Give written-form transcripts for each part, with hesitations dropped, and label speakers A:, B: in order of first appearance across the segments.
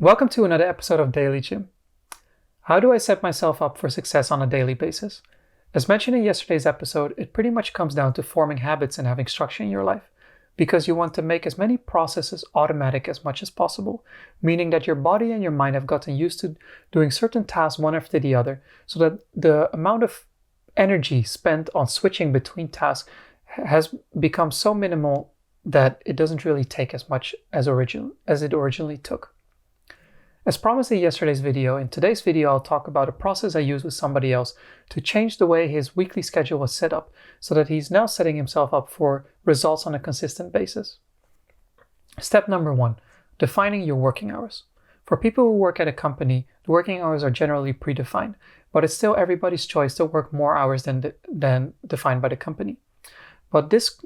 A: Welcome to another episode of Daily Gym. How do I set myself up for success on a daily basis? As mentioned in yesterday's episode, it pretty much comes down to forming habits and having structure in your life, because you want to make as many processes automatic as much as possible, meaning that your body and your mind have gotten used to doing certain tasks one after the other, so that the amount of energy spent on switching between tasks has become so minimal that it doesn't really take as much as it originally took. As promised in yesterday's video, in today's video I'll talk about a process I used with somebody else to change the way his weekly schedule was set up so that he's now setting himself up for results on a consistent basis. Step number 1, defining your working hours. For people who work at a company, the working hours are generally predefined, but it's still everybody's choice to work more hours than defined by the company. But this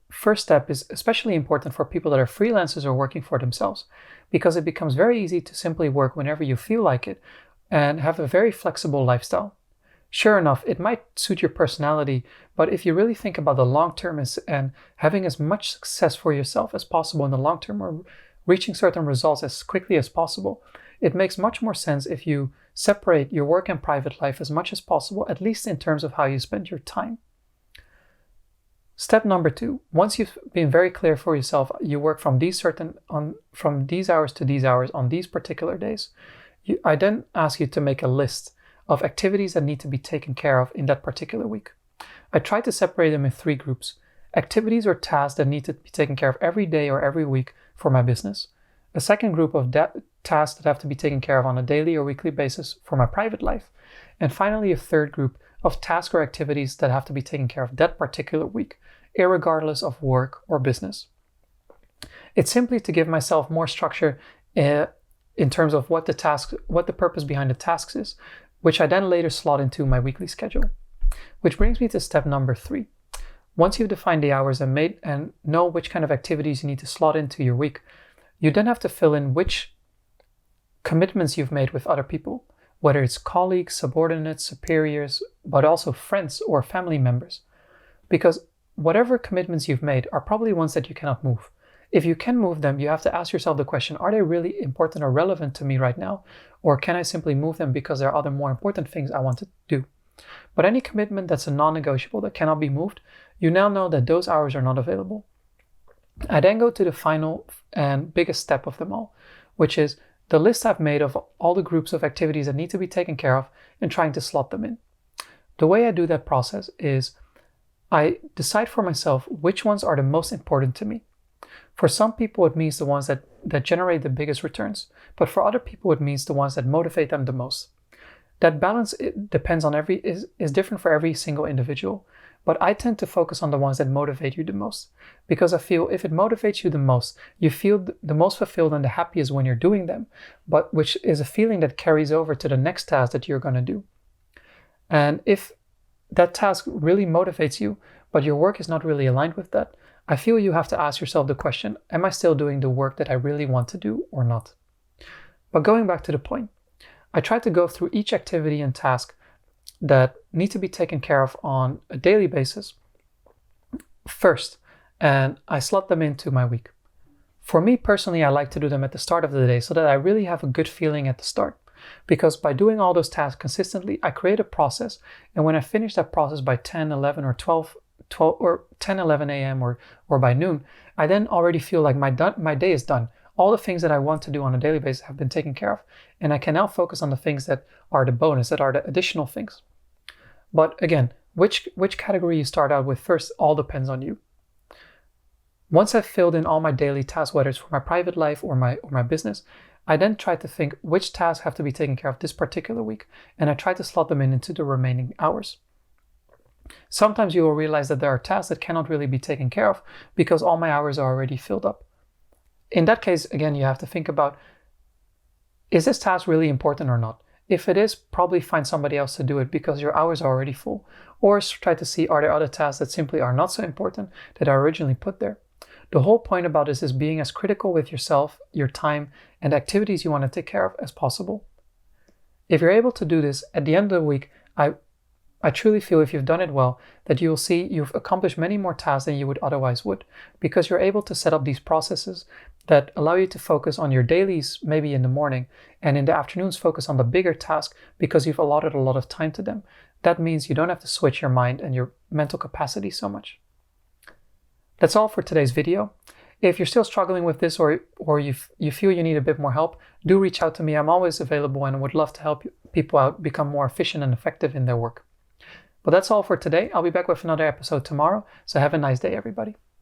A: first step is especially important for people that are freelancers or working for themselves, because it becomes very easy to simply work whenever you feel like it and have a very flexible lifestyle. Sure enough, it might suit your personality, but if you really think about the long term and having as much success for yourself as possible in the long term, or reaching certain results as quickly as possible, it makes much more sense if you separate your work and private life as much as possible, at least in terms of how you spend your time. Step number 2, once you've been very clear for yourself, you work from these hours to these hours on these particular days. I then ask you to make a list of activities that need to be taken care of in that particular week. I try to separate them in 3 groups: activities or tasks that need to be taken care of every day or every week for my business, a second group of tasks that have to be taken care of on a daily or weekly basis for my private life, and finally a third group of tasks or activities that have to be taken care of that particular week, irregardless of work or business. It's simply to give myself more structure in terms of what the purpose behind the tasks is, which I then later slot into my weekly schedule. Which brings me to step number 3. Once you've defined the hours and know which kind of activities you need to slot into your week, you then have to fill in which commitments you've made with other people, whether it's colleagues, subordinates, superiors, but also friends or family members. Because whatever commitments you've made are probably ones that you cannot move. If you can move them, you have to ask yourself the question, are they really important or relevant to me right now? Or can I simply move them because there are other more important things I want to do? But any commitment that's a non-negotiable that cannot be moved, you now know that those hours are not available. I then go to the final and biggest step of them all, which is the list I've made of all the groups of activities that need to be taken care of and trying to slot them in. The way I do that process is I decide for myself which ones are the most important to me. For some people, it means the ones that generate the biggest returns, but for other people, it means the ones that motivate them the most. That balance depends on is different for every single individual, but I tend to focus on the ones that motivate you the most, because I feel if it motivates you the most, you feel the most fulfilled and the happiest when you're doing them, but which is a feeling that carries over to the next task that you're going to do. And if that task really motivates you, but your work is not really aligned with that, I feel you have to ask yourself the question, am I still doing the work that I really want to do or not? But going back to the point, I try to go through each activity and task that need to be taken care of on a daily basis first, and I slot them into my week. For me personally, I like to do them at the start of the day so that I really have a good feeling at the start. Because by doing all those tasks consistently, I create a process, and when I finish that process by 10, 11, or 12 or 10, 11 a.m. or by noon, I then already feel like my day is done. All the things that I want to do on a daily basis have been taken care of, and I can now focus on the things that are the bonus, that are the additional things. But again, which category you start out with first all depends on you. Once I've filled in all my daily tasks, whether it's for my private life or my business, I then try to think which tasks have to be taken care of this particular week, and I try to slot them into the remaining hours. Sometimes you will realize that there are tasks that cannot really be taken care of because all my hours are already filled up. In that case, again, you have to think about, is this task really important or not? If it is, probably find somebody else to do it because your hours are already full. Or try to see, are there other tasks that simply are not so important that are originally put there? The whole point about this is being as critical with yourself, your time, and activities you want to take care of as possible. If you're able to do this, at the end of the week, I truly feel if you've done it well, that you'll see you've accomplished many more tasks than you would otherwise would, because you're able to set up these processes that allow you to focus on your dailies, maybe in the morning, and in the afternoons focus on the bigger task because you've allotted a lot of time to them. That means you don't have to switch your mind and your mental capacity so much. That's all for today's video. If you're still struggling with this or you feel you need a bit more help, do reach out to me. I'm always available and would love to help people out become more efficient and effective in their work. But that's all for today. I'll be back with another episode tomorrow. So have a nice day, everybody.